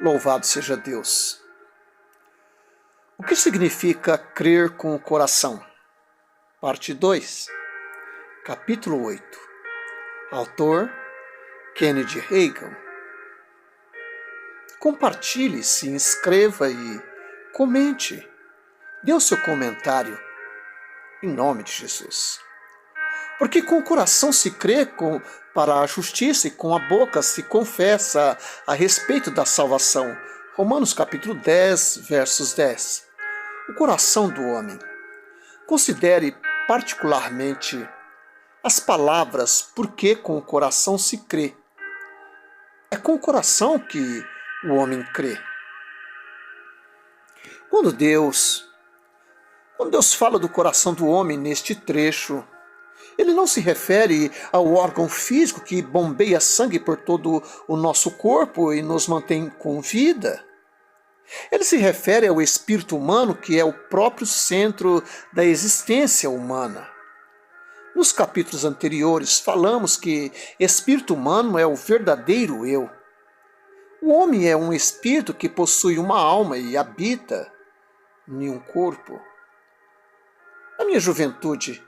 Louvado seja Deus. O que significa crer com o coração? Parte 2, capítulo 8. Autor Kenneth Hagin. Compartilhe, se inscreva e comente. Dê o seu comentário em nome de Jesus. Porque com o coração se crê para a justiça e com a boca se confessa a respeito da salvação. Romanos capítulo 10, versos 10. O coração do homem. Considere particularmente as palavras porque com o coração se crê. É com o coração que o homem crê. Quando Deus fala do coração do homem neste trecho, ele não se refere ao órgão físico que bombeia sangue por todo o nosso corpo e nos mantém com vida. Ele se refere ao espírito humano, que é o próprio centro da existência humana. Nos capítulos anteriores, falamos que espírito humano é o verdadeiro eu. O homem é um espírito que possui uma alma e habita em um corpo. Na minha juventude,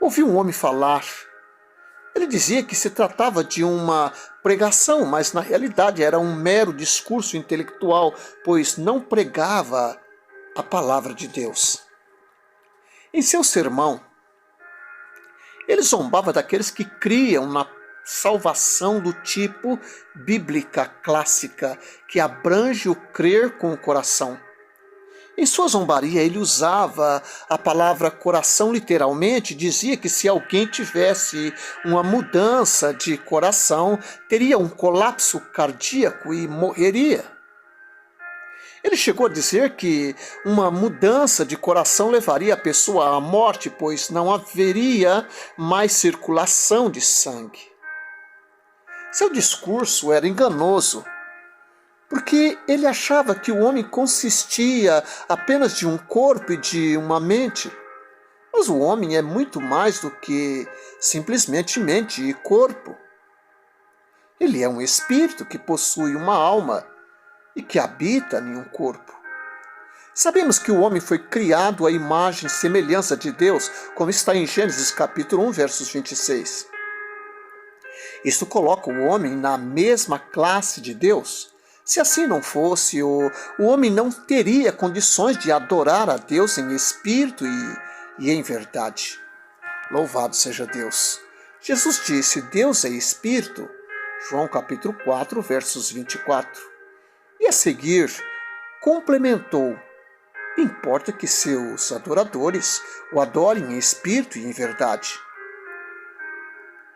ouvi um homem falar. Ele dizia que se tratava de uma pregação, mas na realidade era um mero discurso intelectual, pois não pregava a palavra de Deus. Em seu sermão, ele zombava daqueles que criam na salvação do tipo bíblica clássica, que abrange o crer com o coração. Em sua zombaria, ele usava a palavra coração literalmente, dizia que se alguém tivesse uma mudança de coração, teria um colapso cardíaco e morreria. Ele chegou a dizer que uma mudança de coração levaria a pessoa à morte, pois não haveria mais circulação de sangue. Seu discurso era enganoso, porque ele achava que o homem consistia apenas de um corpo e de uma mente. Mas o homem é muito mais do que simplesmente mente e corpo. Ele é um espírito que possui uma alma e que habita em um corpo. Sabemos que o homem foi criado à imagem e semelhança de Deus, como está em Gênesis capítulo 1, versos 26. Isto coloca o homem na mesma classe de Deus. Se assim não fosse, o homem não teria condições de adorar a Deus em espírito e em verdade. Louvado seja Deus. Jesus disse, Deus é espírito, João capítulo 4, versos 24. E a seguir, complementou, importa que seus adoradores o adorem em espírito e em verdade.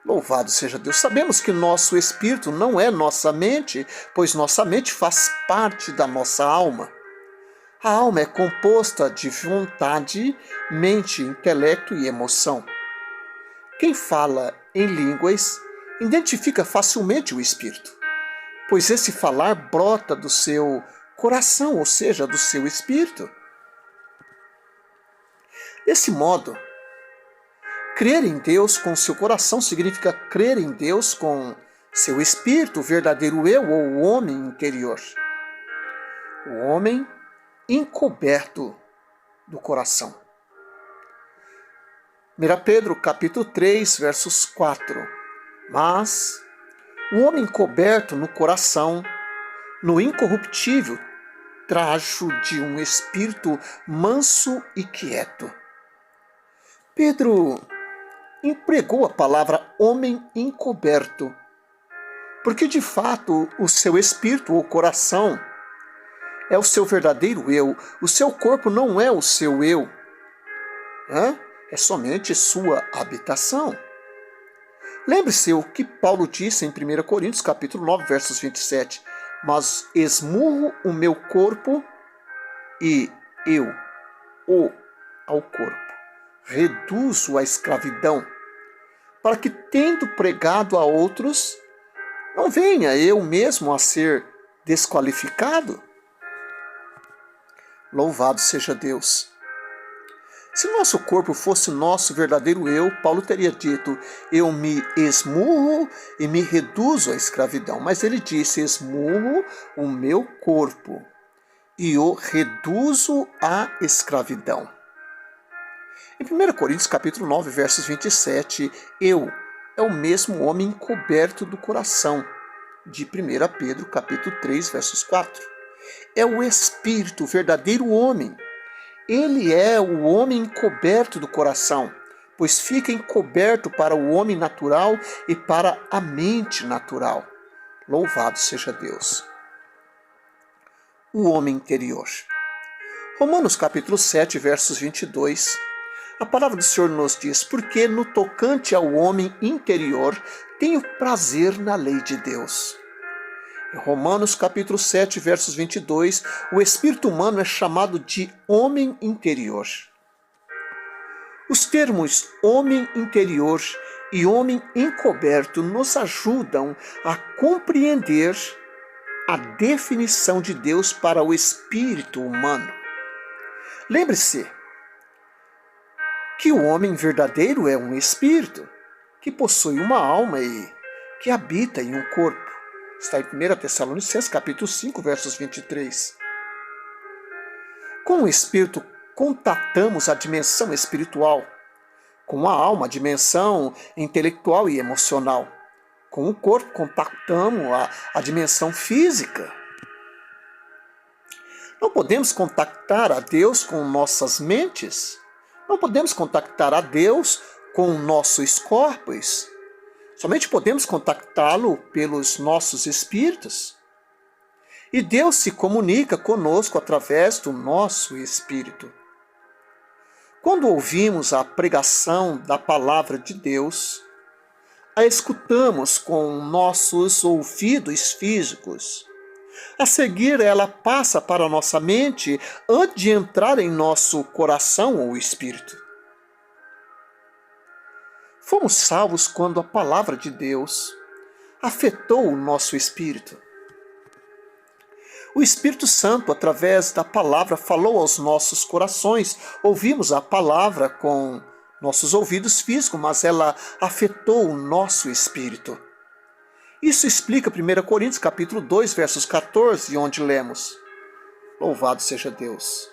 Louvado seja Deus. Sabemos que nosso espírito não é nossa mente, pois nossa mente faz parte da nossa alma. A alma é composta de vontade, mente, intelecto e emoção. Quem fala em línguas identifica facilmente o espírito, pois esse falar brota do seu coração, ou seja, do seu espírito. Desse modo, crer em Deus com seu coração significa crer em Deus com seu espírito, o verdadeiro eu ou o homem interior. O homem encoberto do coração. 1 Pedro capítulo 3, versos 4. Mas o homem coberto no coração, no incorruptível trajo de um espírito manso e quieto. Pedro empregou a palavra homem encoberto, porque de fato o seu espírito ou coração é o seu verdadeiro eu, o seu corpo não é o seu eu, é somente sua habitação. Lembre-se o que Paulo disse em 1 Coríntios capítulo 9, versos 27, mas esmurro o meu corpo e eu o ao corpo reduzo a escravidão, para que, tendo pregado a outros, não venha eu mesmo a ser desqualificado. Louvado seja Deus. Se nosso corpo fosse nosso verdadeiro eu, Paulo teria dito, eu me esmurro e me reduzo à escravidão. Mas ele disse, esmurro o meu corpo e o reduzo à escravidão. Em 1 Coríntios capítulo 9, versos 27, eu é o mesmo homem encoberto do coração, de 1 Pedro capítulo 3, versos 4. É o Espírito, o verdadeiro homem. Ele é o homem encoberto do coração, pois fica encoberto para o homem natural e para a mente natural. Louvado seja Deus. O homem interior. Romanos capítulo 7, versos 22. A palavra do Senhor nos diz, porque no tocante ao homem interior, tenho prazer na lei de Deus. Em Romanos capítulo 7, versos 22, o espírito humano é chamado de homem interior. Os termos homem interior e homem encoberto nos ajudam a compreender a definição de Deus para o espírito humano. Lembre-se que o homem verdadeiro é um espírito que possui uma alma e que habita em um corpo. Está em 1 Tessalonicenses capítulo 5, versos 23. Com o espírito contatamos a dimensão espiritual, com a alma a dimensão intelectual e emocional. Com o corpo contactamos a dimensão física. Não podemos contactar a Deus com nossas mentes. Não podemos contactar a Deus com nossos corpos. Somente podemos contactá-lo pelos nossos espíritos. E Deus se comunica conosco através do nosso espírito. Quando ouvimos a pregação da palavra de Deus, a escutamos com nossos ouvidos físicos. A seguir, ela passa para a nossa mente antes de entrar em nosso coração ou espírito. Fomos salvos quando a palavra de Deus afetou o nosso espírito. O Espírito Santo, através da palavra, falou aos nossos corações. Ouvimos a palavra com nossos ouvidos físicos, mas ela afetou o nosso espírito. Isso explica 1 Coríntios capítulo 2, versos 14, onde lemos, louvado seja Deus.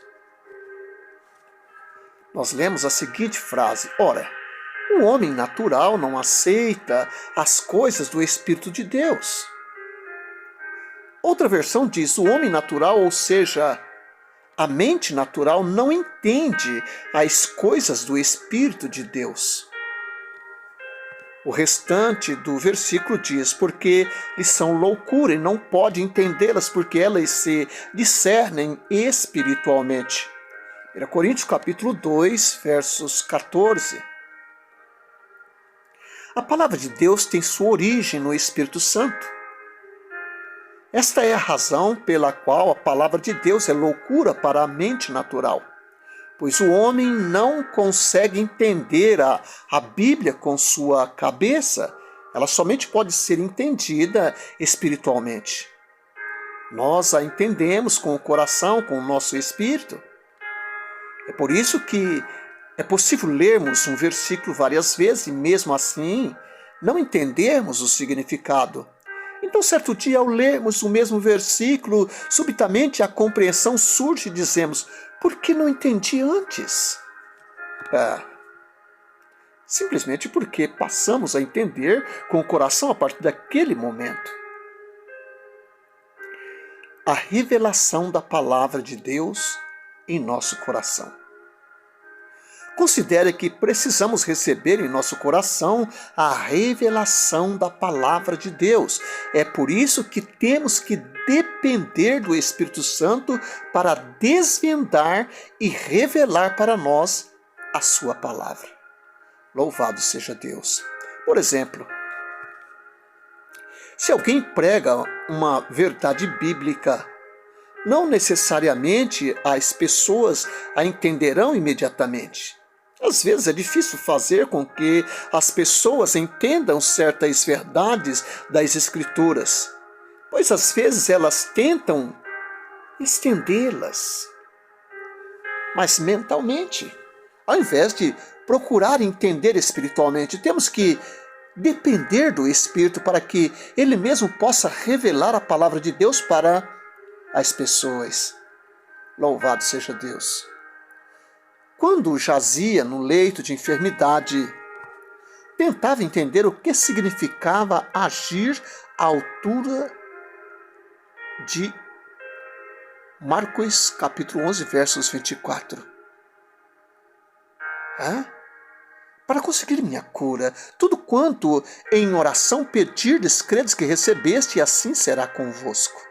Nós lemos a seguinte frase, ora, o homem natural não aceita as coisas do Espírito de Deus. Outra versão diz, o homem natural, ou seja, a mente natural não entende as coisas do Espírito de Deus. O restante do versículo diz, porque lhes são loucura e não pode entendê-las, porque elas se discernem espiritualmente. 1 Coríntios capítulo 2, versos 14. A palavra de Deus tem sua origem no Espírito Santo. Esta é a razão pela qual a palavra de Deus é loucura para a mente natural. Pois o homem não consegue entender a Bíblia com sua cabeça, ela somente pode ser entendida espiritualmente. Nós a entendemos com o coração, com o nosso espírito. É por isso que é possível lermos um versículo várias vezes e mesmo assim não entendermos o significado. Então, certo dia, ao lermos o mesmo versículo, subitamente a compreensão surge e dizemos, por que não entendi antes? Simplesmente porque passamos a entender com o coração a partir daquele momento. A revelação da palavra de Deus em nosso coração. Considere que precisamos receber em nosso coração a revelação da palavra de Deus. É por isso que temos que depender do Espírito Santo para desvendar e revelar para nós a sua palavra. Louvado seja Deus. Por exemplo, se alguém prega uma verdade bíblica, não necessariamente as pessoas a entenderão imediatamente. Às vezes é difícil fazer com que as pessoas entendam certas verdades das Escrituras, pois às vezes elas tentam estendê-las, mas mentalmente, Ao invés de procurar entender espiritualmente, temos que depender do Espírito para que Ele mesmo possa revelar a palavra de Deus para as pessoas. Louvado seja Deus! Quando jazia no leito de enfermidade, tentava entender o que significava agir à altura de Marcos capítulo 11, versos 24. Para conseguir minha cura, tudo quanto em oração pedirdes, credes que recebeste, e assim será convosco.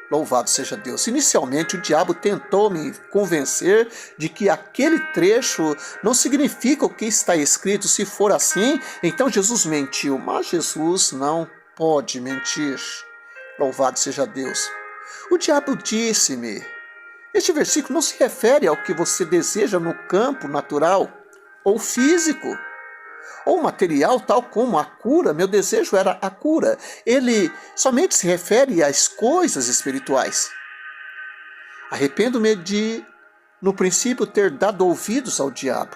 Louvado seja Deus! Inicialmente o diabo tentou me convencer de que aquele trecho não significa o que está escrito. Se for assim, então Jesus mentiu. Mas Jesus não pode mentir. Louvado seja Deus! O diabo disse-me: este versículo não se refere ao que você deseja no campo natural ou físico ou material, tal como a cura. Meu desejo era a cura. Ele somente se refere às coisas espirituais. Arrependo-me de, no princípio, ter dado ouvidos ao diabo.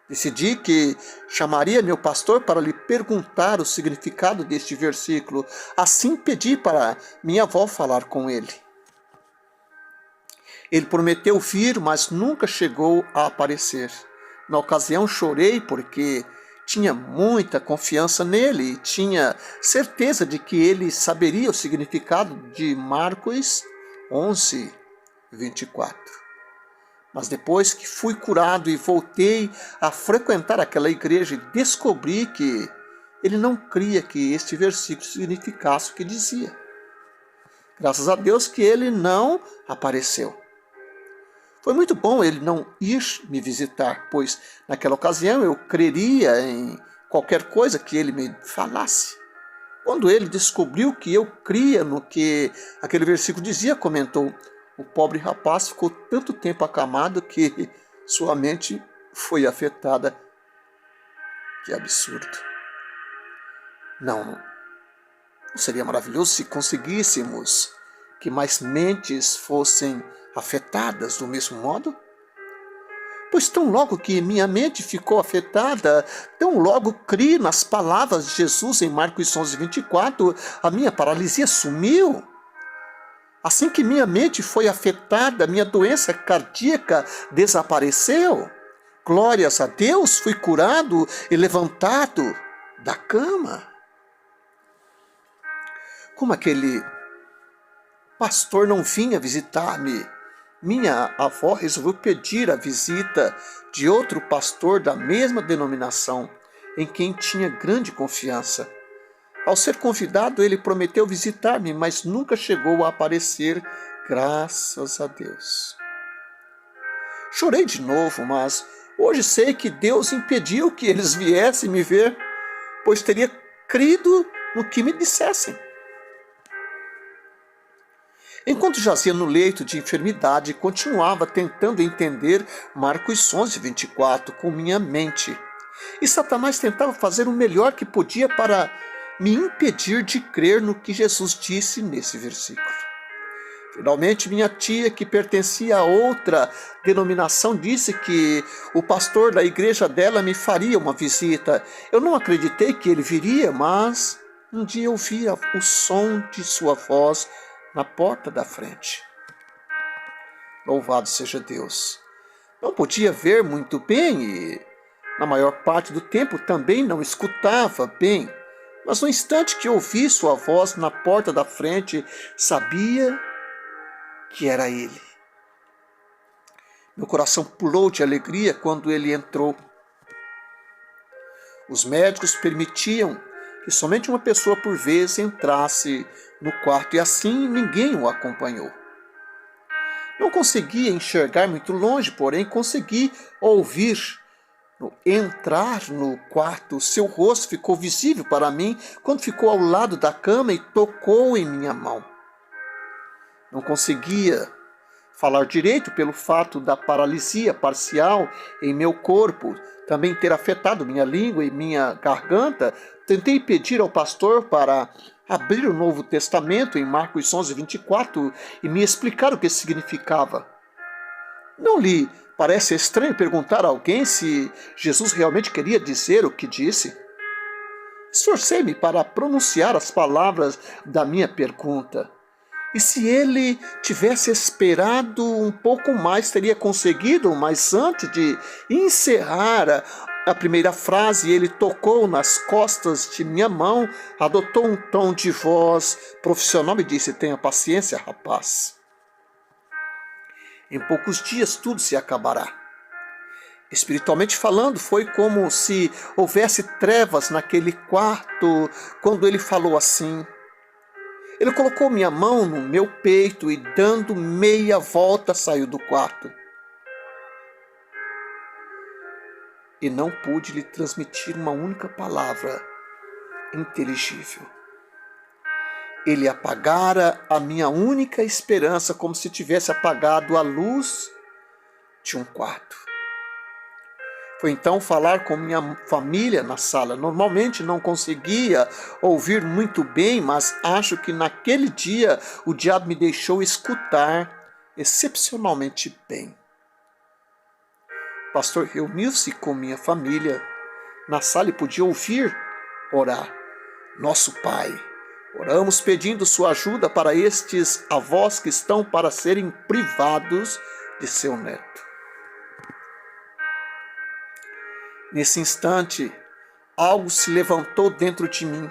Decidi que chamaria meu pastor para lhe perguntar o significado deste versículo. Assim pedi para minha avó falar com ele. Ele prometeu vir, mas nunca chegou a aparecer. Na ocasião chorei porque tinha muita confiança nele e tinha certeza de que ele saberia o significado de Marcos 11, 24. Mas depois que fui curado e voltei a frequentar aquela igreja, descobri que ele não cria que este versículo significasse o que dizia. Graças a Deus que ele não apareceu. Foi muito bom ele não ir me visitar, pois naquela ocasião eu creria em qualquer coisa que ele me falasse. Quando ele descobriu que eu cria no que aquele versículo dizia, comentou: o pobre rapaz ficou tanto tempo acamado que sua mente foi afetada. Que absurdo! Não seria maravilhoso se conseguíssemos que mais mentes fossem afetadas do mesmo modo? Pois tão logo que minha mente ficou afetada, tão logo criei nas palavras de Jesus em Marcos 11, 24, a minha paralisia sumiu. Assim que minha mente foi afetada, minha doença cardíaca desapareceu. Glórias a Deus, fui curado e levantado da cama. Como aquele pastor não vinha visitar-me, minha avó resolveu pedir a visita de outro pastor da mesma denominação, em quem tinha grande confiança. Ao ser convidado, ele prometeu visitar-me, mas nunca chegou a aparecer, graças a Deus. Chorei de novo, mas hoje sei que Deus impediu que eles viessem me ver, pois teria crido no que me dissessem. Enquanto jazia no leito de enfermidade, continuava tentando entender Marcos 11, 24 com minha mente. E Satanás tentava fazer o melhor que podia para me impedir de crer no que Jesus disse nesse versículo. Finalmente, minha tia, que pertencia a outra denominação, disse que o pastor da igreja dela me faria uma visita. Eu não acreditei que ele viria, mas um dia eu ouvi o som de sua voz na porta da frente. Louvado seja Deus! Não podia ver muito bem e, na maior parte do tempo, também não escutava bem. Mas no instante que ouvi sua voz na porta da frente, sabia que era ele. Meu coração pulou de alegria quando ele entrou. Os médicos permitiam que somente uma pessoa por vez entrasse no quarto, e assim ninguém o acompanhou. Não conseguia enxergar muito longe, porém consegui ouvir. No entrar no quarto, seu rosto ficou visível para mim quando ficou ao lado da cama e tocou em minha mão. Não conseguia falar direito pelo fato da paralisia parcial em meu corpo também ter afetado minha língua e minha garganta. Tentei pedir ao pastor para abrir o Novo Testamento em Marcos 11, 24 e me explicar o que significava. Não lhe parece estranho perguntar a alguém se Jesus realmente queria dizer o que disse? Esforcei-me para pronunciar as palavras da minha pergunta. E se ele tivesse esperado um pouco mais, teria conseguido, mas antes de encerrar a primeira frase, ele tocou nas costas de minha mão, adotou um tom de voz profissional e disse: "Tenha paciência, rapaz. Em poucos dias tudo se acabará." Espiritualmente falando, foi como se houvesse trevas naquele quarto quando ele falou assim. Ele colocou minha mão no meu peito e, dando meia volta, saiu do quarto. E não pude lhe transmitir uma única palavra inteligível. Ele apagara a minha única esperança, como se tivesse apagado a luz de um quarto. Foi então falar com minha família na sala. Normalmente não conseguia ouvir muito bem, mas acho que naquele dia o diabo me deixou escutar excepcionalmente bem. O pastor reuniu-se com minha família na sala e podia ouvir orar. Nosso Pai, oramos pedindo sua ajuda para estes avós que estão para serem privados de seu neto. Nesse instante, algo se levantou dentro de mim.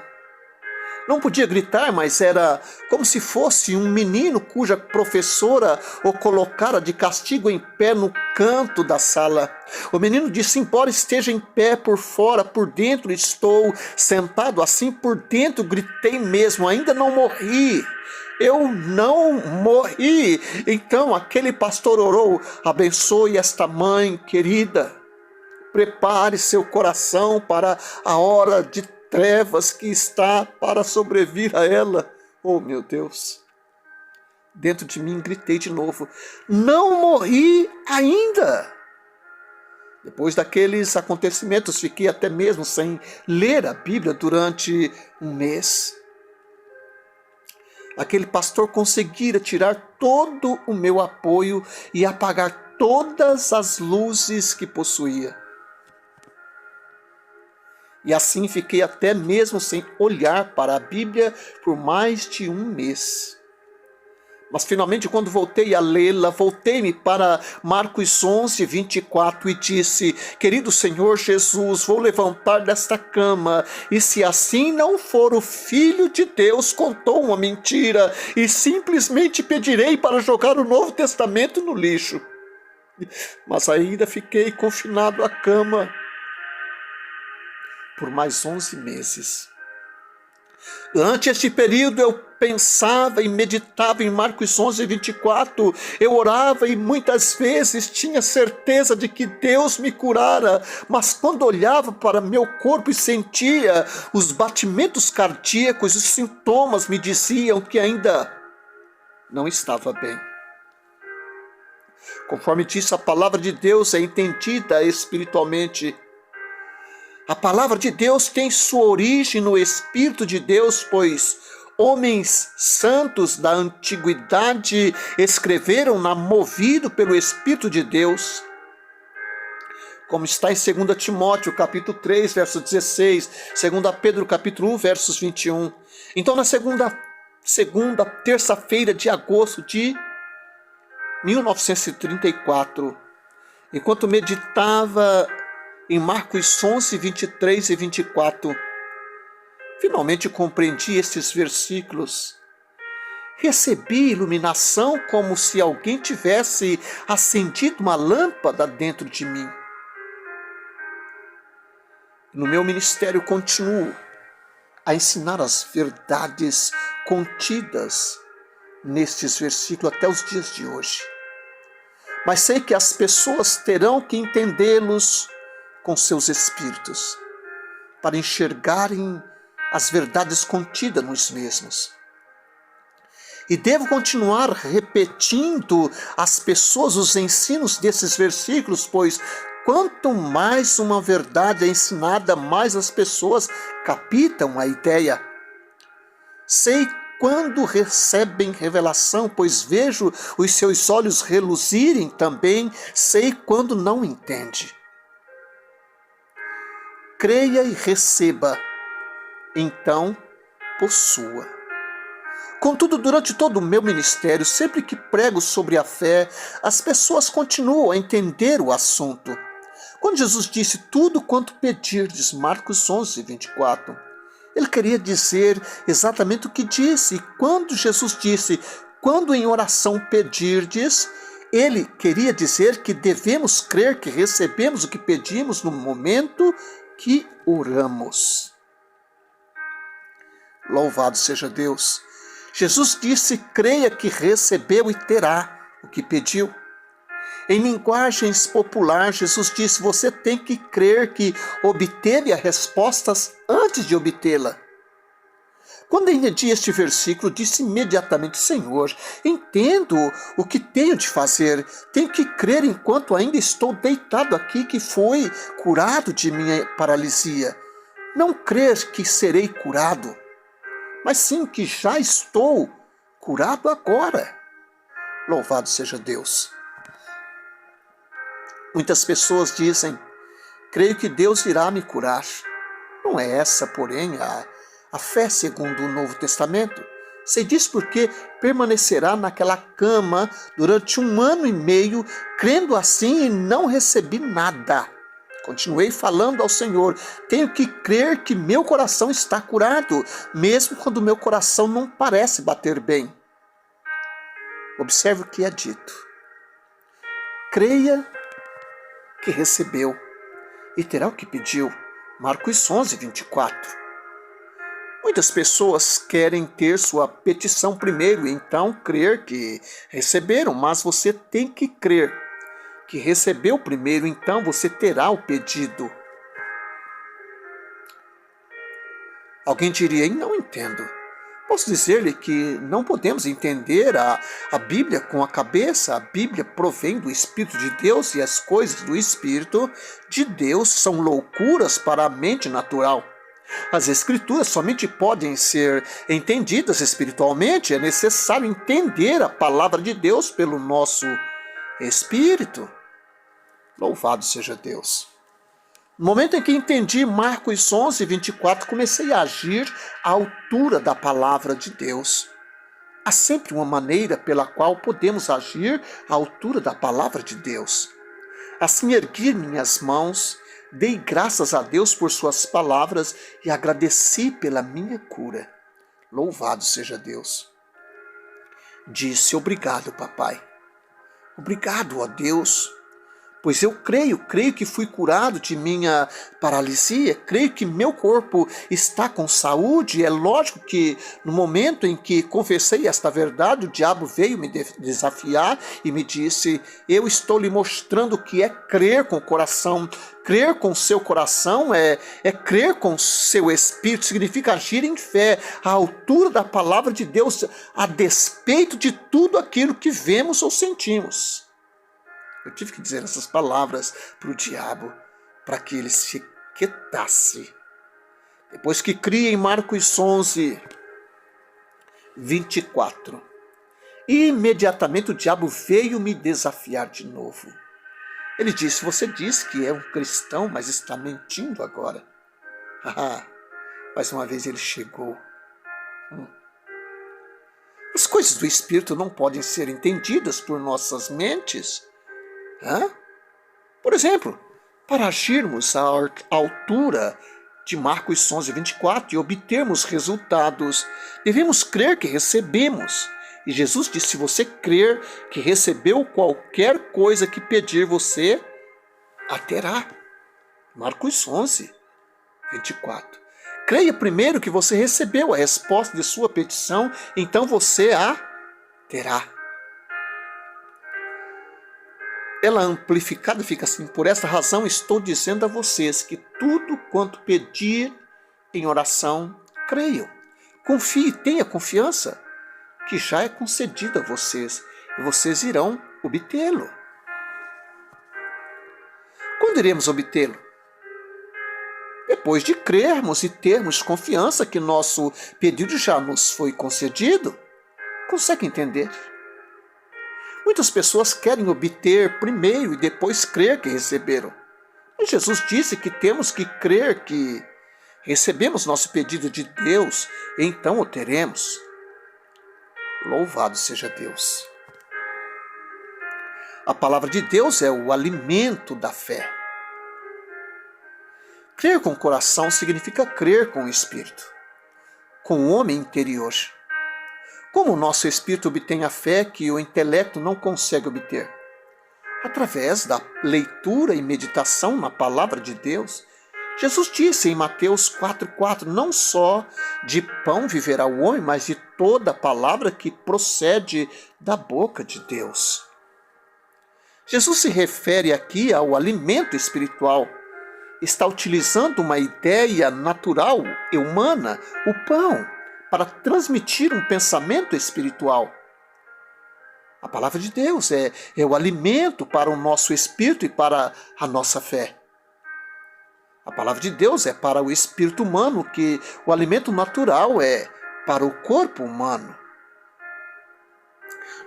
Não podia gritar, mas era como se fosse um menino cuja professora o colocara de castigo em pé no canto da sala. O menino disse: "Embora esteja em pé por fora, por dentro estou sentado assim por dentro." Gritei mesmo: "Ainda não morri. Eu não morri." Então aquele pastor orou: "Abençoe esta mãe querida. Prepare seu coração para a hora de trevas que está para sobrevir a ela." Oh, meu Deus! Dentro de mim gritei de novo: "Não morri ainda." Depois daqueles acontecimentos, fiquei até mesmo sem ler a Bíblia durante um mês. Aquele pastor conseguira tirar todo o meu apoio e apagar todas as luzes que possuía. E assim fiquei até mesmo sem olhar para a Bíblia por mais de um mês. Mas finalmente, quando voltei a lê-la, voltei-me para Marcos 11, 24 e disse: "Querido Senhor Jesus, vou levantar desta cama, e se assim não for, o Filho de Deus contou uma mentira, e simplesmente pedirei para jogar o Novo Testamento no lixo." Mas ainda fiquei confinado à cama por mais 11 meses. Durante este período eu pensava e meditava em Marcos 11, 24. Eu orava e muitas vezes tinha certeza de que Deus me curara, mas quando olhava para meu corpo e sentia os batimentos cardíacos, os sintomas me diziam que ainda não estava bem. Conforme disse, a palavra de Deus é entendida espiritualmente. A palavra de Deus tem sua origem no Espírito de Deus, pois homens santos da antiguidade escreveram-na movido pelo Espírito de Deus. Como está em 2 Timóteo, capítulo 3, verso 16, 2 Pedro, capítulo 1, versos 21. Então, na segunda terça-feira de agosto de 1934, enquanto meditava em Marcos 11, 23 e 24, finalmente compreendi estes versículos. Recebi iluminação como se alguém tivesse acendido uma lâmpada dentro de mim. No meu ministério continuo a ensinar as verdades contidas nestes versículos até os dias de hoje. Mas sei que as pessoas terão que entendê-los com seus espíritos, para enxergarem as verdades contidas nos mesmos. E devo continuar repetindo às pessoas os ensinos desses versículos, pois quanto mais uma verdade é ensinada, mais as pessoas captam a ideia. Sei quando recebem revelação, pois vejo os seus olhos reluzirem também, sei quando não entende. Creia e receba, então possua. Contudo, durante todo o meu ministério, sempre que prego sobre a fé, as pessoas continuam a entender o assunto. Quando Jesus disse tudo quanto pedirdes, Marcos 11, 24, ele queria dizer exatamente o que disse. E quando Jesus disse, quando em oração pedirdes, ele queria dizer que devemos crer que recebemos o que pedimos no momento que oramos. Louvado seja Deus! Jesus disse, creia que recebeu e terá o que pediu. Em linguagens popular, Jesus disse, você tem que crer que obteve as respostas antes de obtê-la. Quando entendi este versículo, disse imediatamente, Senhor, entendo o que tenho de fazer. Tenho que crer enquanto ainda estou deitado aqui que fui curado de minha paralisia. Não crer que serei curado, mas sim que já estou curado agora. Louvado seja Deus. Muitas pessoas dizem, creio que Deus irá me curar. Não é essa, porém, a fé segundo o Novo Testamento. Se diz porque permanecerá naquela cama durante 1 ano e meio, crendo assim e não recebi nada. Continuei falando ao Senhor, tenho que crer que meu coração está curado, mesmo quando meu coração não parece bater bem. Observe o que é dito. Creia que recebeu e terá o que pediu. Marcos 11, 24. Muitas pessoas querem ter sua petição primeiro e então crer que receberam, mas você tem que crer que recebeu primeiro, então você terá o pedido. Alguém diria, não entendo. Posso dizer-lhe que não podemos entender a Bíblia com a cabeça. A Bíblia provém do Espírito de Deus e as coisas do Espírito de Deus são loucuras para a mente natural. As Escrituras somente podem ser entendidas espiritualmente. É necessário entender a palavra de Deus pelo nosso Espírito. Louvado seja Deus. No momento em que entendi Marcos 11, 24, comecei a agir à altura da palavra de Deus. Há sempre uma maneira pela qual podemos agir à altura da palavra de Deus. Assim ergui minhas mãos, dei graças a Deus por suas palavras e agradeci pela minha cura. Louvado seja Deus. Disse, obrigado, papai. Obrigado, ó Deus. Pois eu creio que fui curado de minha paralisia, creio que meu corpo está com saúde. É lógico que no momento em que confessei esta verdade, o diabo veio me desafiar e me disse, eu estou lhe mostrando o que é crer com o coração. Crer com o seu coração é crer com o seu espírito, significa agir em fé, à altura da palavra de Deus, a despeito de tudo aquilo que vemos ou sentimos. Eu tive que dizer essas palavras para o diabo, para que ele se quietasse. Depois que cria em Marcos 11, 24. E imediatamente o diabo veio me desafiar de novo. Ele disse, você diz que é um cristão, mas está mentindo agora. Mais uma vez ele chegou. As coisas do Espírito não podem ser entendidas por nossas mentes. Por exemplo, para agirmos à altura de Marcos 11, 24 e obtermos resultados, devemos crer que recebemos. E Jesus disse, se você crer que recebeu qualquer coisa que pedir, você a terá. Marcos 11, 24. Creia primeiro que você recebeu a resposta de sua petição, então você a terá. Ela amplificada fica assim, por esta razão estou dizendo a vocês que tudo quanto pedir em oração, creiam. Confie, tenha confiança, que já é concedido a vocês, e vocês irão obtê-lo. Quando iremos obtê-lo? depois de crermos e termos confiança que nosso pedido já nos foi concedido. Consegue entender? Muitas pessoas querem obter primeiro e depois crer que receberam. Mas Jesus disse que temos que crer que recebemos nosso pedido de Deus e então o teremos. Louvado seja Deus. A palavra de Deus é o alimento da fé. Crer com o coração significa crer com o espírito, com o homem interior. Como o nosso espírito obtém a fé que o intelecto não consegue obter? Através da leitura e meditação na palavra de Deus. Jesus disse em Mateus 4,4, não só de pão viverá o homem, mas de toda palavra que procede da boca de Deus. Jesus se refere aqui ao alimento espiritual. Está utilizando uma ideia natural e humana, o pão, para transmitir um pensamento espiritual. A palavra de Deus é o alimento para o nosso espírito e para a nossa fé. A palavra de Deus é para o espírito humano, que o alimento natural é para o corpo humano.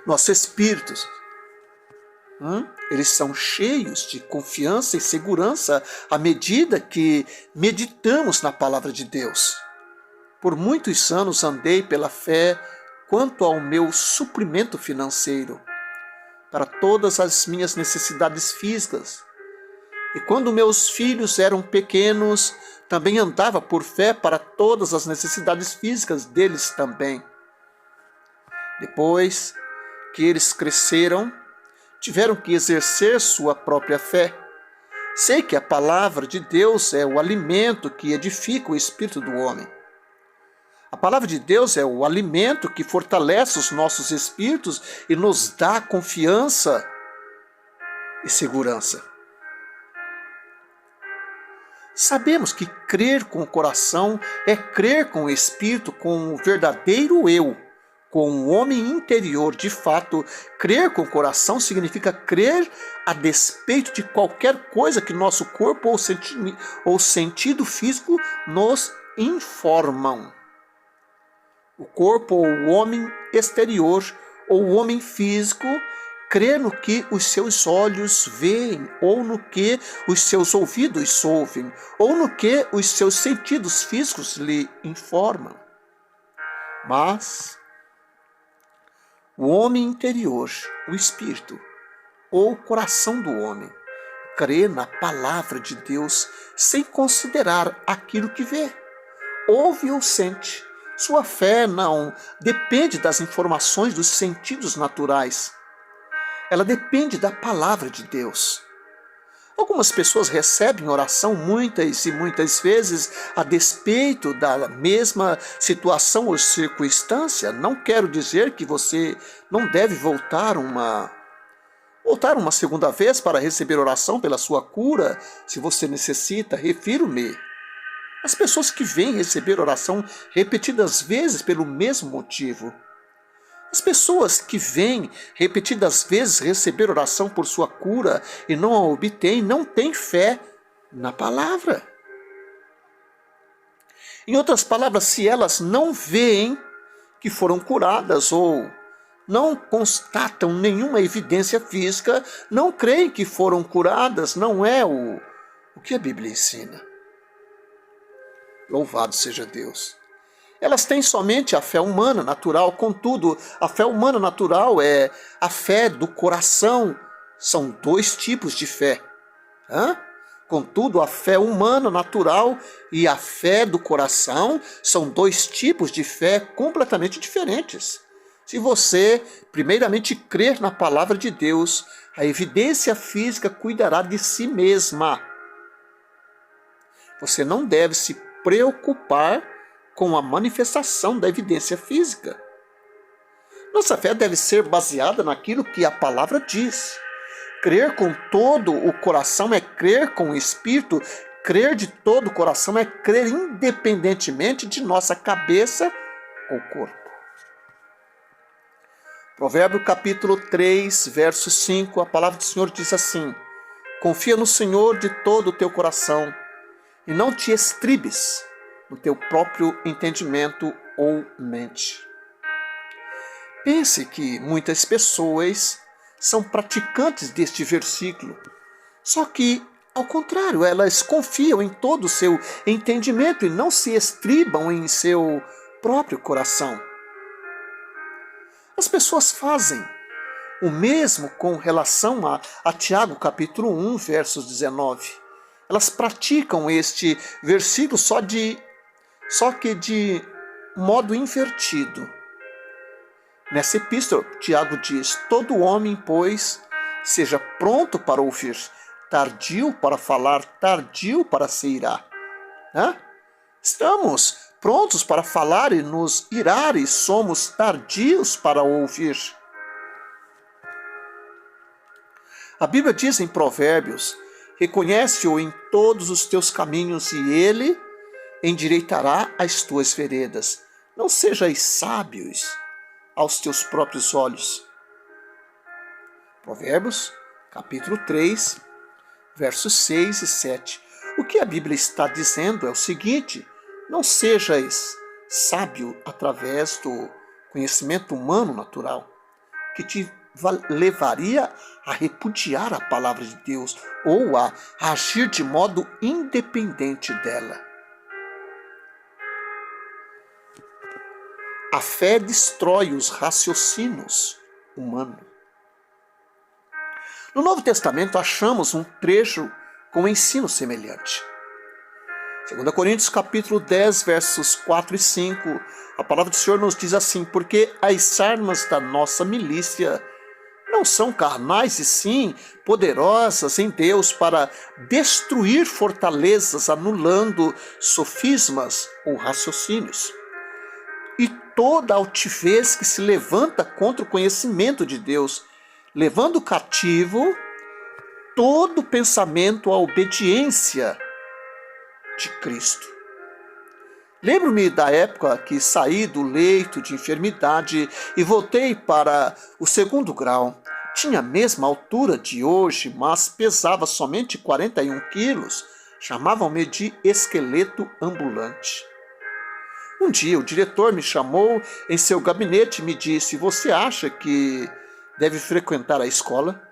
Nossos espíritos, eles são cheios de confiança e segurança à medida que meditamos na palavra de Deus. Por muitos anos andei pela fé quanto ao meu suprimento financeiro para todas as minhas necessidades físicas. E quando meus filhos eram pequenos, também andava por fé para todas as necessidades físicas deles também. Depois que eles cresceram, tiveram que exercer sua própria fé. Sei que a palavra de Deus é o alimento que edifica o espírito do homem. A palavra de Deus é o alimento que fortalece os nossos espíritos e nos dá confiança e segurança. Sabemos que crer com o coração é crer com o espírito, com o verdadeiro eu, com o homem interior. De fato, crer com o coração significa crer a despeito de qualquer coisa que nosso corpo ou sentido físico nos informam. O corpo ou o homem exterior ou o homem físico crê no que os seus olhos veem, ou no que os seus ouvidos ouvem, ou no que os seus sentidos físicos lhe informam. Mas o homem interior, o espírito, ou o coração do homem, crê na palavra de Deus sem considerar aquilo que vê, ouve ou sente. Sua fé não depende das informações dos sentidos naturais. Ela depende da palavra de Deus. Algumas pessoas recebem oração muitas e muitas vezes a despeito da mesma situação ou circunstância. Não quero dizer que você não deve voltar uma segunda vez para receber oração pela sua cura, se você necessita. Refiro-me às pessoas que vêm receber oração repetidas vezes pelo mesmo motivo. As pessoas que vêm repetidas vezes receber oração por sua cura e não a obtêm, não têm fé na palavra. Em outras palavras, se elas não veem que foram curadas ou não constatam nenhuma evidência física, não creem que foram curadas, não é o que a Bíblia ensina. Louvado seja Deus. Elas têm somente a fé humana natural, contudo, a fé humana natural é a fé do coração. São dois tipos de fé. Contudo, a fé humana natural e a fé do coração são dois tipos de fé completamente diferentes. Se você, primeiramente, crer na palavra de Deus, a evidência física cuidará de si mesma. Você não deve se preocupar com a manifestação da evidência física. Nossa fé deve ser baseada naquilo que a palavra diz. Crer com todo o coração é crer com o espírito. Crer de todo o coração é crer independentemente de nossa cabeça ou corpo. Provérbio capítulo 3, verso 5, a palavra do Senhor diz assim: confia no Senhor de todo o teu coração e não te estribes no teu próprio entendimento ou mente. Pense que muitas pessoas são praticantes deste versículo, só que, ao contrário, elas confiam em todo o seu entendimento e não se estribam em seu próprio coração. As pessoas fazem o mesmo com relação a Tiago capítulo 1, versos 19. Elas praticam este versículo só que de modo invertido. Nessa epístola, Tiago diz: todo homem, pois, seja pronto para ouvir, tardio para falar, tardio para se irar. Estamos prontos para falar e nos irar e somos tardios para ouvir. A Bíblia diz em Provérbios: reconhece-o em todos os teus caminhos e ele endireitará as tuas veredas. Não sejais sábios aos teus próprios olhos. Provérbios, capítulo 3, versos 6 e 7. O que a Bíblia está dizendo é o seguinte: não sejais sábio através do conhecimento humano natural, que te levaria a repudiar a palavra de Deus ou a agir de modo independente dela. A fé destrói os raciocínios humanos. No Novo Testamento achamos um trecho com ensino semelhante. 2 Coríntios capítulo 10, versos 4 e 5, a palavra do Senhor nos diz assim: porque as armas da nossa milícia não são carnais, e sim poderosas em Deus para destruir fortalezas, anulando sofismas ou raciocínios, e toda altivez que se levanta contra o conhecimento de Deus, levando cativo todo pensamento à obediência de Cristo. Lembro-me da época que saí do leito de enfermidade e voltei para o 2º grau. Tinha a mesma altura de hoje, mas pesava somente 41 quilos. Chamavam-me de esqueleto ambulante. Um dia o diretor me chamou em seu gabinete e me disse: você acha que deve frequentar a escola?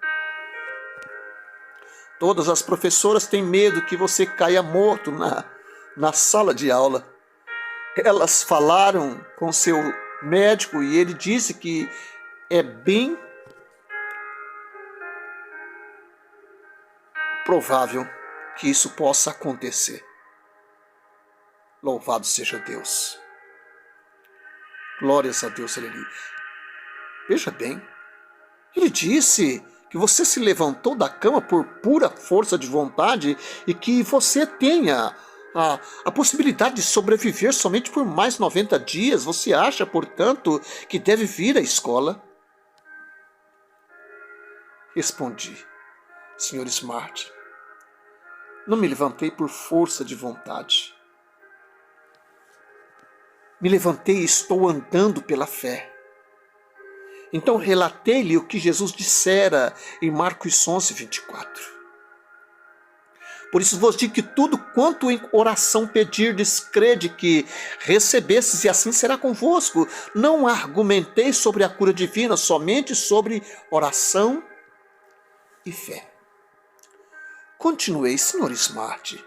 Todas as professoras têm medo que você caia morto na sala de aula. Elas falaram com seu médico e ele disse que é bem provável que isso possa acontecer. Louvado seja Deus. Glórias a Deus, aleluia. Veja bem, ele disse que você se levantou da cama por pura força de vontade e que você tenha a possibilidade de sobreviver somente por mais 90 dias. Você acha, portanto, que deve vir à escola? Respondi: Sr. Smart, não me levantei por força de vontade. Me levantei e estou andando pela fé. Então relatei-lhe o que Jesus dissera em Marcos 11, 24. Por isso vos digo que tudo quanto em oração pedirdes, crede que recebestes, e assim será convosco. Não argumentei sobre a cura divina, somente sobre oração e fé. Continuei: Sr. Smart,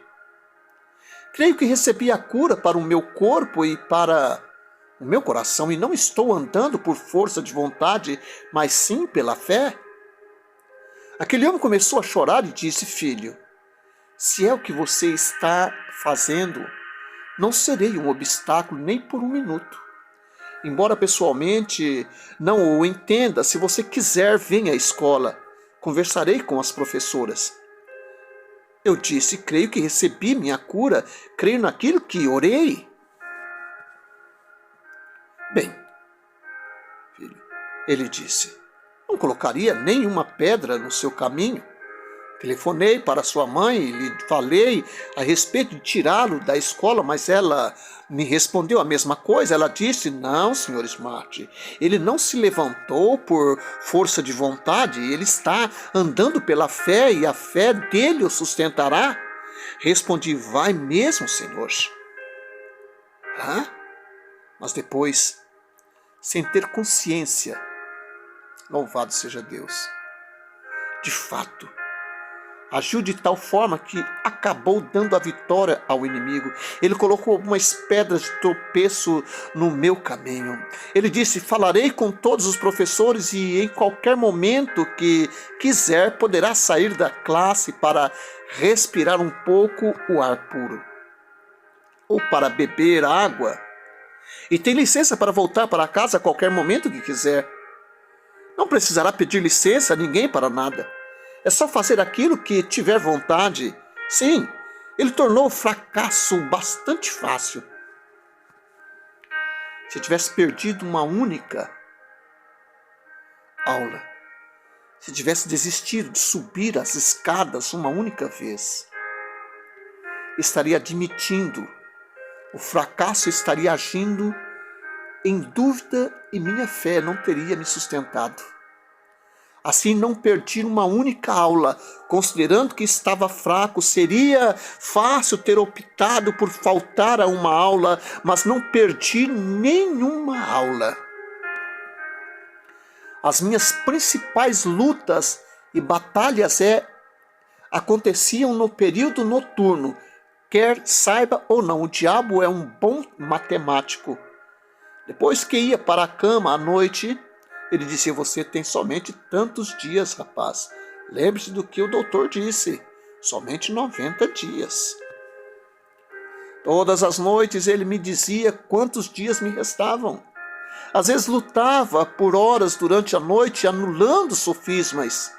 creio que recebi a cura para o meu corpo e para o meu coração, e não estou andando por força de vontade, mas sim pela fé. Aquele homem começou a chorar e disse: filho, se é o que você está fazendo, não serei um obstáculo nem por um minuto. Embora pessoalmente não o entenda, se você quiser, venha à escola. Conversarei com as professoras. Eu disse: creio que recebi minha cura, creio naquilo que orei. Bem, filho, ele disse, não colocaria nenhuma pedra no seu caminho. Telefonei para sua mãe e lhe falei a respeito de tirá-lo da escola, mas ela me respondeu a mesma coisa. Ela disse: não, Sr. Smart, ele não se levantou por força de vontade, ele está andando pela fé e a fé dele o sustentará. Respondi: vai mesmo, Senhor. Hã? Mas depois, sem ter consciência, louvado seja Deus, de fato, agiu de tal forma que acabou dando a vitória ao inimigo. Ele colocou algumas pedras de tropeço no meu caminho. Ele disse: falarei com todos os professores e em qualquer momento que quiser poderá sair da classe para respirar um pouco o ar puro, ou para beber água, e tem licença para voltar para casa a qualquer momento que quiser. Não precisará pedir licença a ninguém para nada. É só fazer aquilo que tiver vontade. Sim, ele tornou o fracasso bastante fácil. Se tivesse perdido uma única aula, se tivesse desistido de subir as escadas uma única vez, estaria admitindo o fracasso, estaria agindo em dúvida e minha fé não teria me sustentado. Assim não perdi uma única aula, considerando que estava fraco. Seria fácil ter optado por faltar a uma aula, mas não perdi nenhuma aula. As minhas principais lutas e batalhas aconteciam no período noturno. Quer saiba ou não, o diabo é um bom matemático. Depois que ia para a cama à noite, ele dizia: você tem somente tantos dias, rapaz. Lembre-se do que o doutor disse, somente 90 dias. Todas as noites ele me dizia quantos dias me restavam. Às vezes lutava por horas durante a noite, anulando sofismas.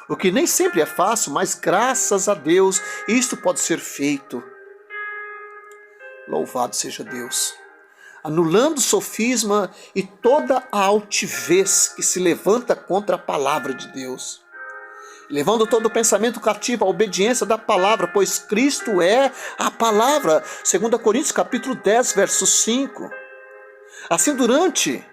O que nem sempre é fácil, mas graças a Deus, isto pode ser feito. Louvado seja Deus. Anulando o sofisma e toda a altivez que se levanta contra a palavra de Deus. Levando todo o pensamento cativo à obediência da palavra, pois Cristo é a palavra. 2 Coríntios capítulo 10, verso 5. Assim, durante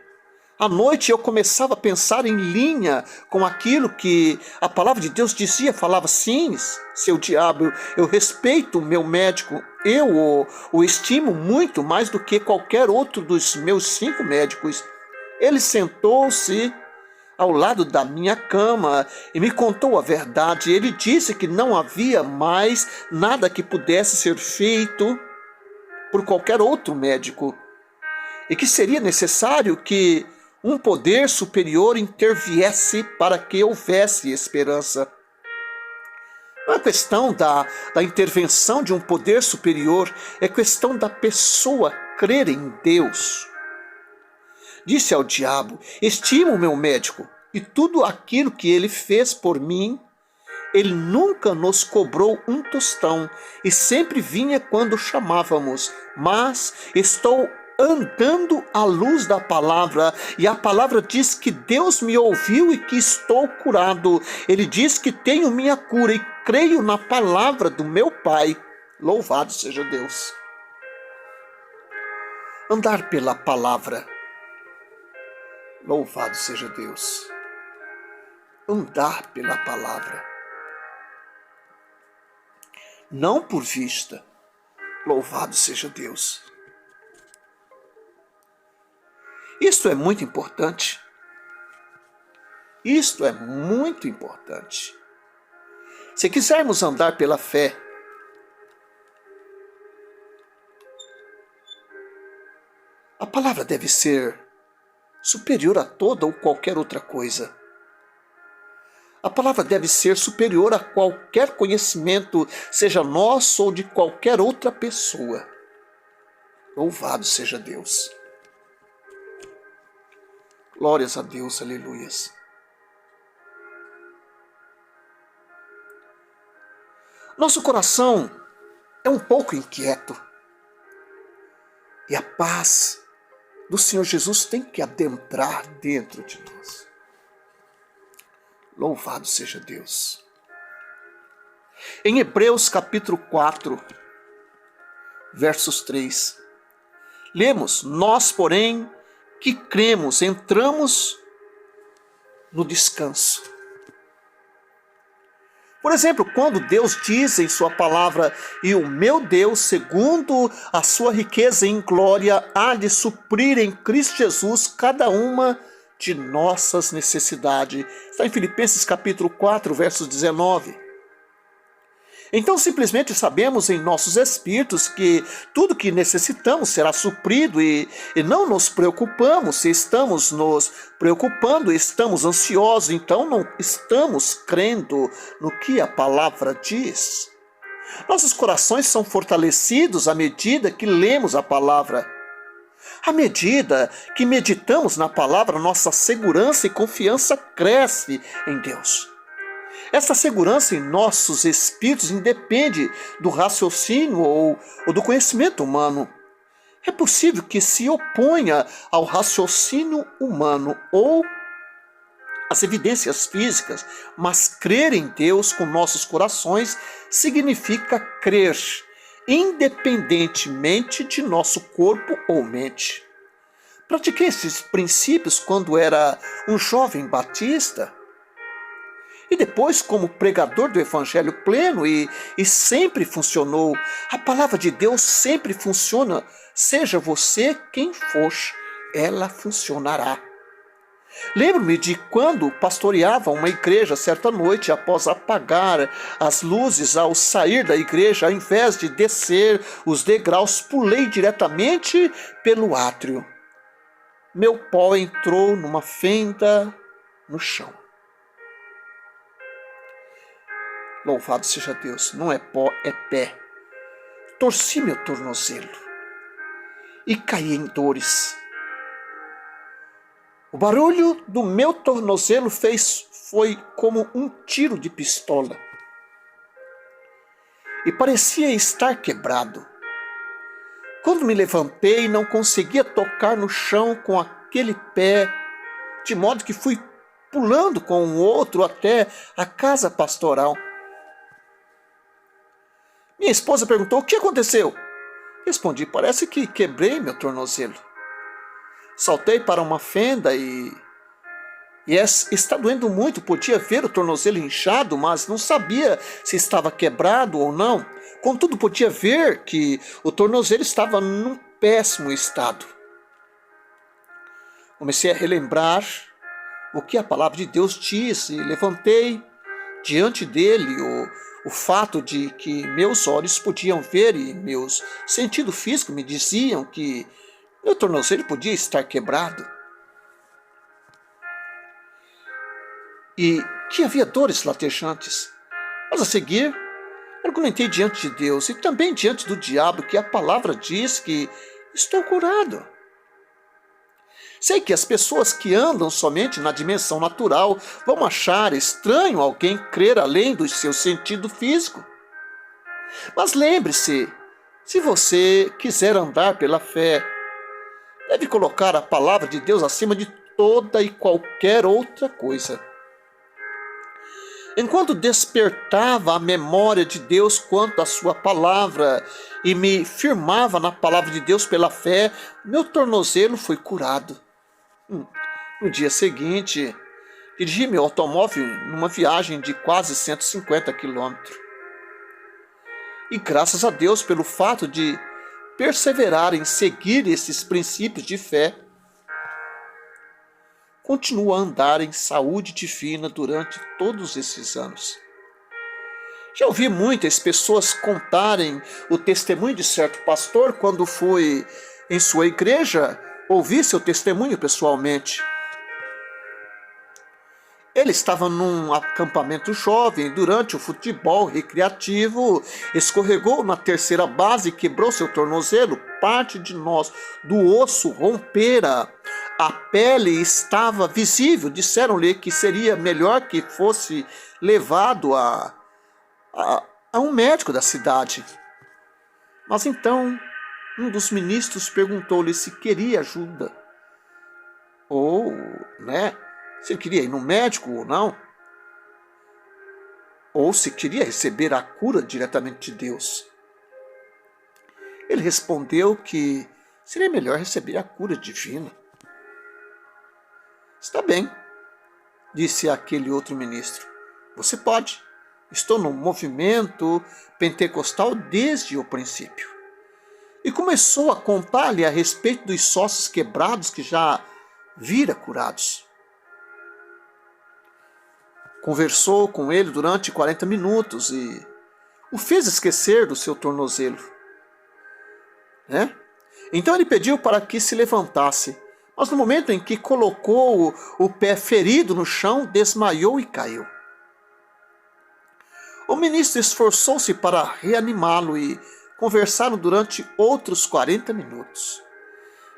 a noite eu começava a pensar em linha com aquilo que a palavra de Deus dizia. Falava: sim, seu diabo, eu respeito o meu médico, eu o estimo muito mais do que qualquer outro dos meus 5 médicos. Ele sentou-se ao lado da minha cama e me contou a verdade. Ele disse que não havia mais nada que pudesse ser feito por qualquer outro médico e que seria necessário que um poder superior interviesse para que houvesse esperança. Não é questão da intervenção de um poder superior, é questão da pessoa crer em Deus. Disse ao diabo: estimo o meu médico e tudo aquilo que ele fez por mim. Ele nunca nos cobrou um tostão e sempre vinha quando chamávamos, mas estou andando à luz da palavra, e a palavra diz que Deus me ouviu e que estou curado. Ele diz que tenho minha cura e creio na palavra do meu Pai. Louvado seja Deus. Andar pela palavra. Louvado seja Deus. Andar pela palavra. Não por vista. Louvado seja Deus. Isto é muito importante. Isto é muito importante. Se quisermos andar pela fé, a palavra deve ser superior a toda ou qualquer outra coisa. A palavra deve ser superior a qualquer conhecimento, seja nosso ou de qualquer outra pessoa. Louvado seja Deus. Glórias a Deus, aleluias. Nosso coração é um pouco inquieto. E a paz do Senhor Jesus tem que adentrar dentro de nós. Louvado seja Deus. Em Hebreus capítulo 4, versos 3, lemos: nós, porém, que cremos, entramos no descanso. Por exemplo, quando Deus diz em sua palavra: "E o meu Deus, segundo a sua riqueza em glória, há de suprir em Cristo Jesus cada uma de nossas necessidades." Está em Filipenses capítulo 4, versos 19. Então simplesmente sabemos em nossos espíritos que tudo que necessitamos será suprido e não nos preocupamos. Se estamos nos preocupando, estamos ansiosos, então não estamos crendo no que a palavra diz. Nossos corações são fortalecidos à medida que lemos a palavra. À medida que meditamos na palavra, nossa segurança e confiança cresce em Deus. Essa segurança em nossos espíritos independe do raciocínio ou do conhecimento humano. É possível que se oponha ao raciocínio humano ou às evidências físicas, mas crer em Deus com nossos corações significa crer, independentemente de nosso corpo ou mente. Pratiquei esses princípios quando era um jovem batista. E depois, como pregador do Evangelho pleno, e sempre funcionou. A palavra de Deus sempre funciona. Seja você quem for, ela funcionará. Lembro-me de quando pastoreava uma igreja certa noite, após apagar as luzes ao sair da igreja, ao invés de descer os degraus, pulei diretamente pelo átrio. Meu pó entrou numa fenda no chão. Louvado seja Deus, não é pó, é pé. Torci meu tornozelo e caí em dores. O barulho do meu tornozelo foi como um tiro de pistola. E parecia estar quebrado. Quando me levantei, não conseguia tocar no chão com aquele pé, de modo que fui pulando com o outro até a casa pastoral. Minha esposa perguntou: "O que aconteceu?" Respondi: "Parece que quebrei meu tornozelo." Saltei para uma fenda e está doendo muito. Podia ver o tornozelo inchado, mas não sabia se estava quebrado ou não. Contudo, podia ver que o tornozelo estava num péssimo estado. Comecei a relembrar o que a palavra de Deus diz e levantei diante dele o fato de que meus olhos podiam ver e meus sentidos físicos me diziam que meu tornozelo podia estar quebrado e que havia dores latejantes. Mas a seguir, argumentei diante de Deus e também diante do diabo que a palavra diz que estou curado. Sei que as pessoas que andam somente na dimensão natural vão achar estranho alguém crer além do seu sentido físico. Mas lembre-se, se você quiser andar pela fé, deve colocar a palavra de Deus acima de toda e qualquer outra coisa. Enquanto despertava a memória de Deus quanto à sua palavra e me firmava na palavra de Deus pela fé, meu tornozelo foi curado. No dia seguinte, dirigi meu automóvel numa viagem de quase 150 quilômetros. E graças a Deus pelo fato de perseverar em seguir esses princípios de fé, continuo a andar em saúde divina durante todos esses anos. Já ouvi muitas pessoas contarem o testemunho de certo pastor quando fui em sua igreja ouvir seu testemunho pessoalmente. Ele estava num acampamento jovem, durante o futebol recreativo, escorregou na terceira base e quebrou seu tornozelo. Parte do osso rompera. A pele estava visível. Disseram-lhe que seria melhor que fosse levado a um médico da cidade. Mas então um dos ministros perguntou-lhe se queria ajuda. Se ele queria ir no médico ou não. Ou se queria receber a cura diretamente de Deus. Ele respondeu que seria melhor receber a cura divina. Está bem, disse aquele outro ministro. Você pode. Estou no movimento pentecostal desde o princípio. E começou a contar-lhe a respeito dos ossos quebrados que já vira curados. Conversou com ele durante 40 minutos e o fez esquecer do seu tornozelo. Então ele pediu para que se levantasse, mas no momento em que colocou o pé ferido no chão, desmaiou e caiu. O ministro esforçou-se para reanimá-lo e conversaram durante outros 40 minutos.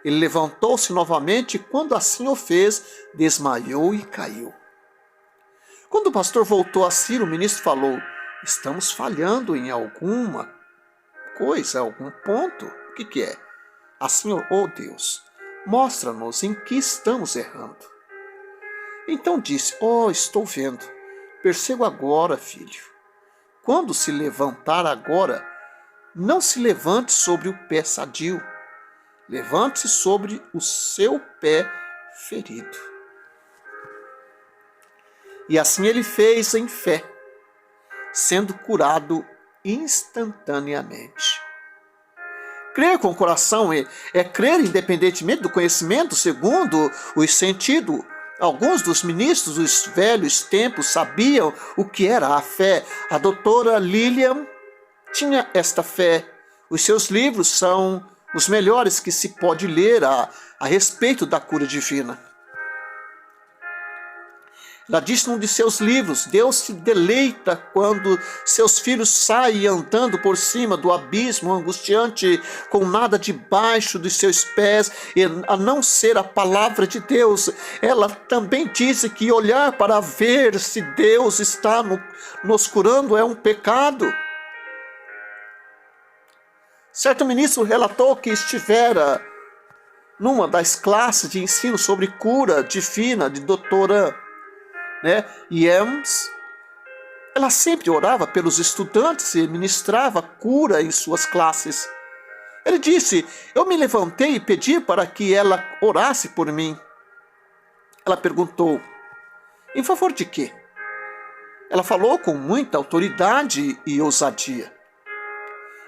Ele levantou-se novamente e, quando assim o fez, desmaiou e caiu. Quando o pastor voltou a si, o ministro falou: estamos falhando em alguma coisa, algum ponto. O que é? Assim, ó Deus, mostra-nos em que estamos errando. Então disse: estou vendo. Percebo agora, filho. Quando se levantar agora, não se levante sobre o pé sadio. Levante-se sobre o seu pé ferido. E assim ele fez em fé, sendo curado instantaneamente. Crer com o coração é crer independentemente do conhecimento, segundo os sentidos. Alguns dos ministros dos velhos tempos sabiam o que era a fé. A doutora Lilian tinha esta fé. Os seus livros são os melhores que se pode ler a respeito da cura divina. Ela disse num de seus livros: Deus se deleita quando seus filhos saem andando por cima do abismo angustiante, com nada debaixo dos seus pés, a não ser a palavra de Deus. Ela também disse que olhar para ver se Deus está nos curando é um pecado. Certo ministro relatou que estivera numa das classes de ensino sobre cura divina de doutora Yams. Ela sempre orava pelos estudantes e ministrava cura em suas classes. Ele disse: eu me levantei e pedi para que ela orasse por mim. Ela perguntou: em favor de quê? Ela falou com muita autoridade e ousadia.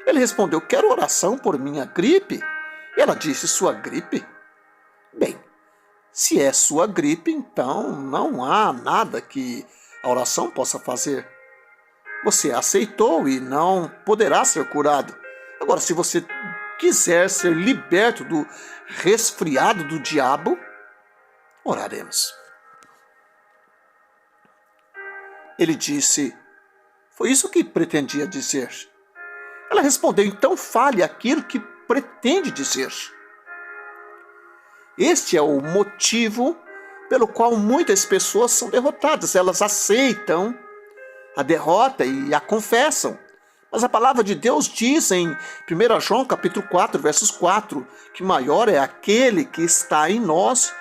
Ele respondeu: quero oração por minha gripe. Ela disse: sua gripe? Bem, se é sua gripe, então não há nada que a oração possa fazer. Você aceitou e não poderá ser curado. Agora, se você quiser ser liberto do resfriado do diabo, oraremos. Ele disse: foi isso que pretendia dizer. Ela respondeu: então fale aquilo que pretende dizer. Este é o motivo pelo qual muitas pessoas são derrotadas. Elas aceitam a derrota e a confessam. Mas a palavra de Deus diz em 1 João capítulo 4, versos 4, que maior é aquele que está em nós.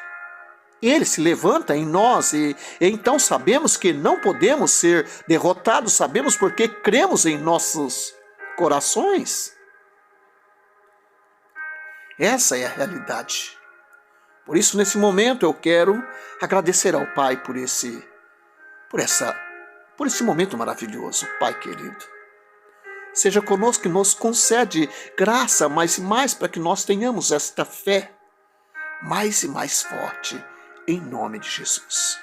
Ele se levanta em nós e então sabemos que não podemos ser derrotados. Sabemos porque cremos em nossos corações. Essa é a realidade. Por isso, nesse momento, eu quero agradecer ao Pai por esse momento maravilhoso. Pai querido, seja conosco e nos concede graça mais e mais para que nós tenhamos esta fé mais e mais forte, em nome de Jesus.